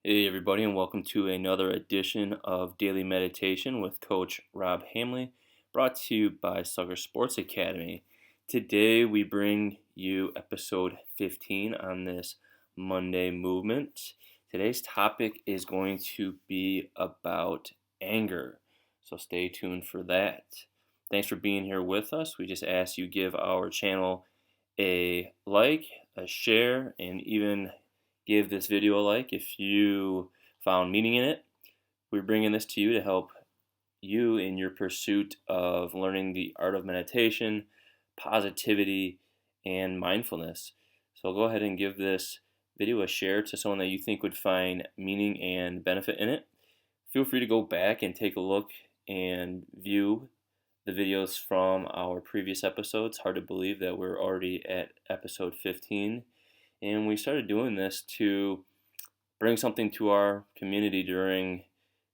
Hey, everybody, and welcome to another edition of Daily Meditation with Coach Rob Hamley, brought to you by Sluggers Sports Academy. Today, we bring you episode 15 on this Monday movement. Today's topic is going to be about anger, so stay tuned for that. Thanks for being here with us. We just ask you give our channel a like, a share, and even give this video a like if you found meaning in it. We're bringing this to you to help you in your pursuit of learning the art of meditation, positivity, and mindfulness. So go ahead and give this video a share to someone that you think would find meaning and benefit in it. Feel free to go back and take a look and view the videos from our previous episodes. Hard to believe that we're already at episode 15. And we started doing this to bring something to our community during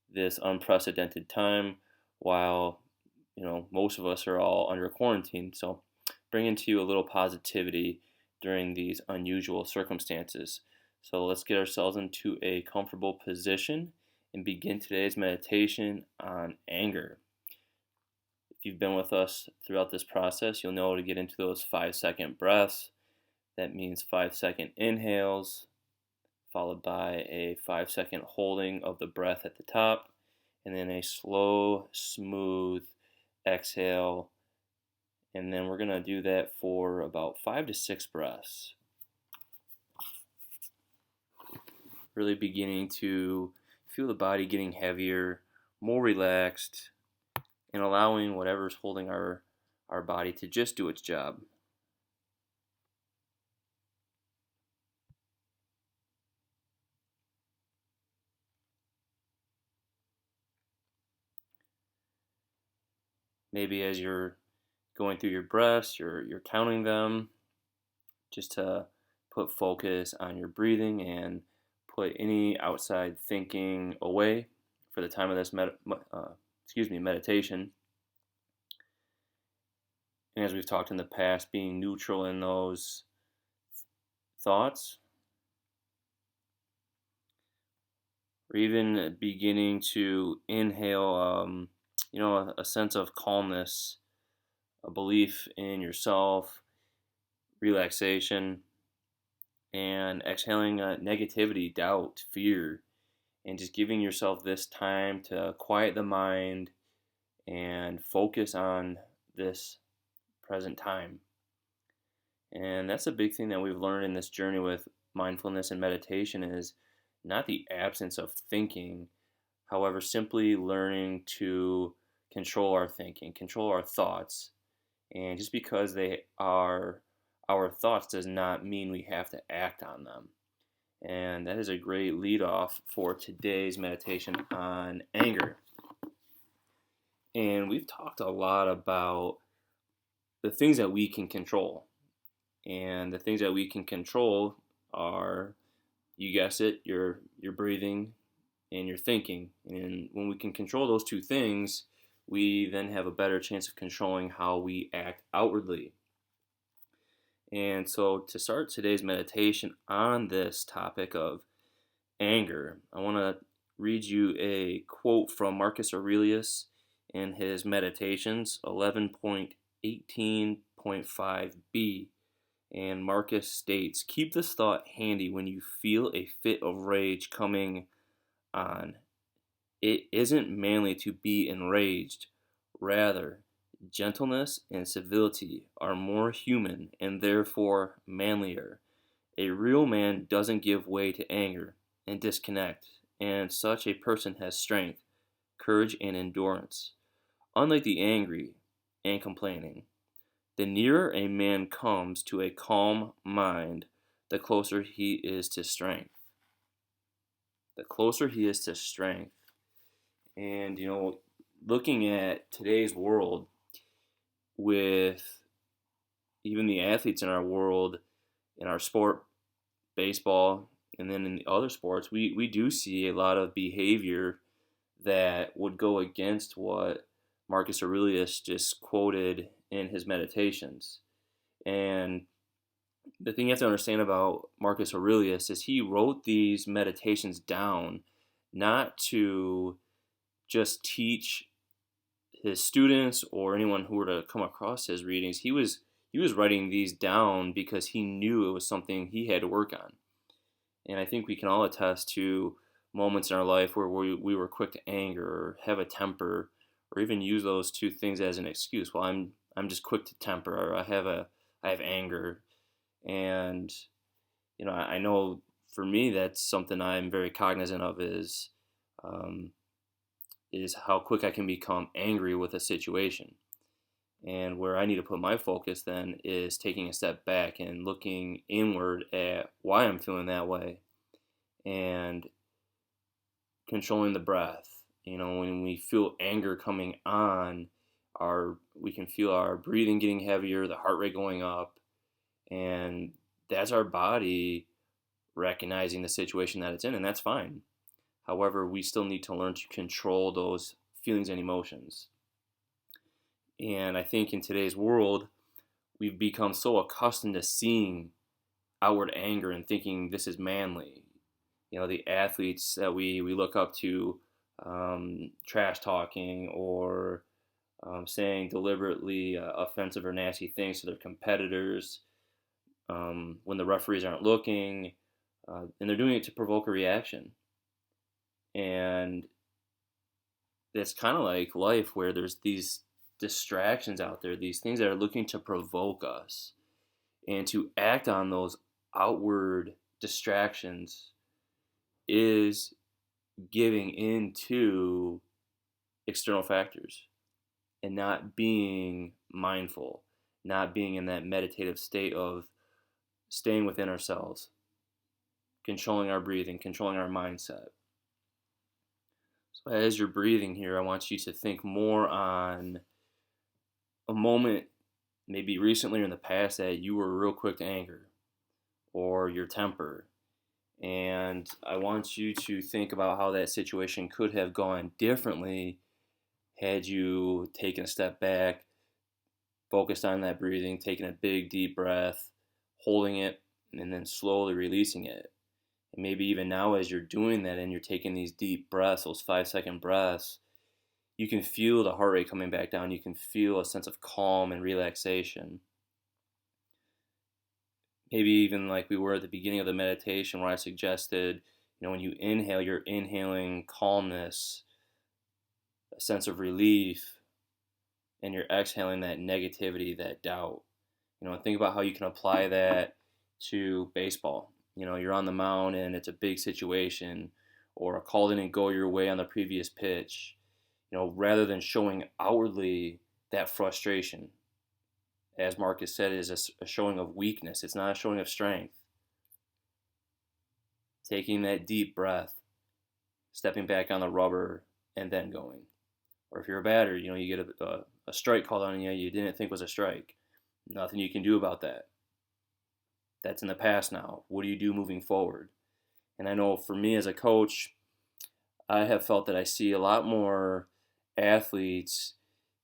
this unprecedented time while, most of us are all under quarantine. So bringing to you a little positivity during these unusual circumstances. So let's get ourselves into a comfortable position and begin today's meditation on anger. If you've been with us throughout this process, you'll know to get into those 5-second breaths. That means 5-second inhales, followed by a 5-second holding of the breath at the top, and then a slow, smooth exhale. And then we're going to do that for about 5 to 6 breaths. Really beginning to feel the body getting heavier, more relaxed, and allowing whatever's holding our body to just do its job. Maybe as you're going through your breaths, you're counting them, just to put focus on your breathing and put any outside thinking away for the time of this meditation. And as we've talked in the past, being neutral in those thoughts, or even beginning to inhale, a sense of calmness, a belief in yourself, relaxation, and exhaling negativity, doubt, fear, and just giving yourself this time to quiet the mind and focus on this present time. And that's a big thing that we've learned in this journey with mindfulness and meditation is not the absence of thinking, however, simply learning to control our thinking, control our thoughts. And just because they are our thoughts does not mean we have to act on them. And that is a great lead off for today's meditation on anger. And we've talked a lot about the things that we can control. And the things that we can control are, you guess it, your breathing and your thinking. And when we can control those two things, we then have a better chance of controlling how we act outwardly. And so to start today's meditation on this topic of anger, I want to read you a quote from Marcus Aurelius in his Meditations 11.18.5b. And Marcus states, "Keep this thought handy when you feel a fit of rage coming on. It isn't manly to be enraged. Rather, gentleness and civility are more human and therefore manlier. A real man doesn't give way to anger and disconnect, and such a person has strength, courage, and endurance. Unlike the angry and complaining, the nearer a man comes to a calm mind, the closer he is to strength." The closer he is to strength. And, looking at today's world with even the athletes in our world, in our sport, baseball, and then in the other sports, we do see a lot of behavior that would go against what Marcus Aurelius just quoted in his Meditations. And the thing you have to understand about Marcus Aurelius is he wrote these meditations down not to just teach his students or anyone who were to come across his readings. He was writing these down because he knew it was something he had to work on. And I think we can all attest to moments in our life where we were quick to anger or have a temper or even use those two things as an excuse. Well, I'm just quick to temper, or I have anger. And I know for me that's something I'm very cognizant of um, is how quick I can become angry with a situation. And where I need to put my focus then is taking a step back and looking inward at why I'm feeling that way and controlling the breath. When we feel anger coming on, we can feel our breathing getting heavier, the heart rate going up, and that's our body recognizing the situation that it's in, and that's fine. However, we still need to learn to control those feelings and emotions. And I think in today's world, we've become so accustomed to seeing outward anger and thinking this is manly. The athletes that we look up to, trash talking or saying deliberately offensive or nasty things to their competitors when the referees aren't looking, and they're doing it to provoke a reaction. And it's kind of like life where there's these distractions out there, these things that are looking to provoke us, and to act on those outward distractions is giving into external factors and not being mindful, not being in that meditative state of staying within ourselves, controlling our breathing, controlling our mindset. So as you're breathing here, I want you to think more on a moment, maybe recently or in the past, that you were real quick to anger or your temper. And I want you to think about how that situation could have gone differently had you taken a step back, focused on that breathing, taking a big deep breath, holding it, and then slowly releasing it. And maybe even now, as you're doing that and you're taking these deep breaths, those 5-second breaths, you can feel the heart rate coming back down. You can feel a sense of calm and relaxation. Maybe even like we were at the beginning of the meditation where I suggested, when you inhale, you're inhaling calmness, a sense of relief, and you're exhaling that negativity, that doubt. Think about how you can apply that to baseball. You're on the mound and it's a big situation, or a call didn't go your way on the previous pitch. Rather than showing outwardly that frustration, as Marcus said, is a showing of weakness. It's not a showing of strength. Taking that deep breath, stepping back on the rubber, and then going. Or if you're a batter, you get a strike called on you didn't think was a strike. Nothing you can do about that. That's in the past now. What do you do moving forward? And I know for me as a coach, I have felt that I see a lot more athletes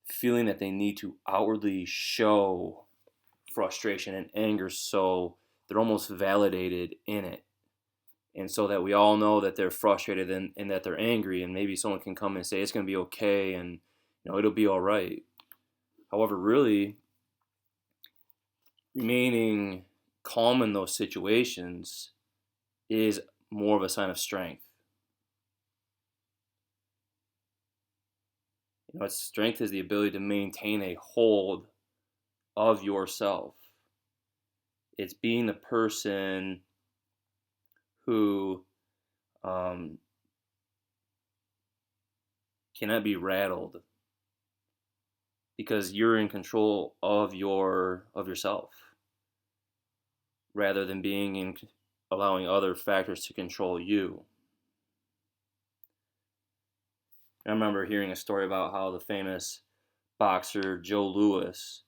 feeling that they need to outwardly show frustration and anger so they're almost validated in it. And so that we all know that they're frustrated and that they're angry, and maybe someone can come and say it's going to be okay and it'll be all right. However, really, remaining calm in those situations is more of a sign of strength. Strength is the ability to maintain a hold of yourself. It's being the person who cannot be rattled because you're in control of yourself, rather than allowing other factors to control you. I remember hearing a story about how the famous boxer Joe Louis,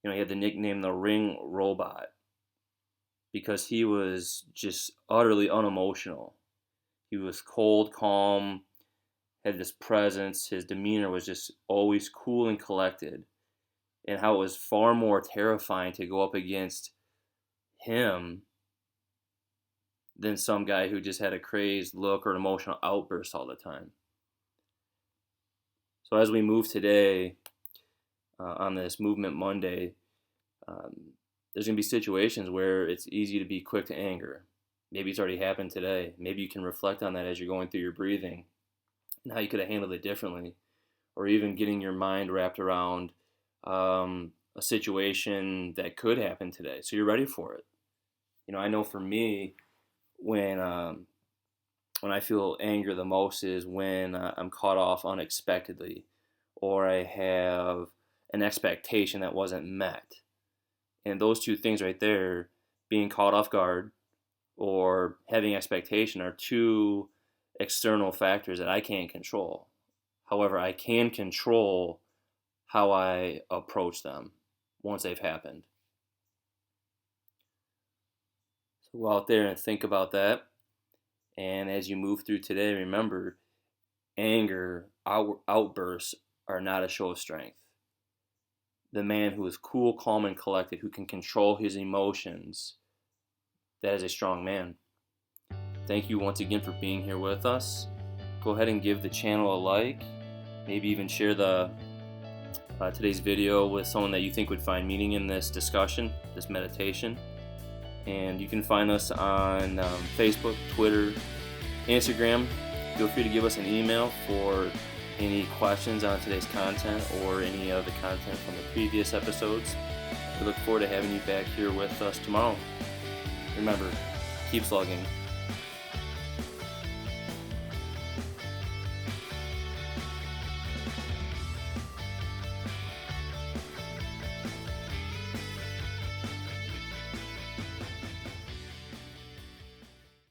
he had the nickname the Ring Robot because he was just utterly unemotional. He was cold, calm, had this presence. His demeanor was just always cool and collected. And how it was far more terrifying to go up against him than some guy who just had a crazed look or an emotional outburst all the time. So as we move today on this Movement Monday, there's going to be situations where it's easy to be quick to anger. Maybe it's already happened today. Maybe you can reflect on that as you're going through your breathing and how you could have handled it differently, or even getting your mind wrapped around a situation that could happen today, so you're ready for it. I know for me, when I feel anger the most is when I'm caught off unexpectedly, or I have an expectation that wasn't met. And those two things right there, being caught off guard or having expectation, are two external factors that I can't control. However, I can control how I approach them once they've happened. So go out there and think about that. And as you move through today, remember, anger, outbursts are not a show of strength. The man who is cool, calm, and collected, who can control his emotions, that is a strong man. Thank you once again for being here with us. Go ahead and give the channel a like. Maybe even share today's video with someone that you think would find meaning in this discussion, this meditation. And you can find us on Facebook, Twitter, Instagram. Feel free to give us an email for any questions on today's content or any of the content from the previous episodes. We look forward to having you back here with us tomorrow. Remember, keep slugging.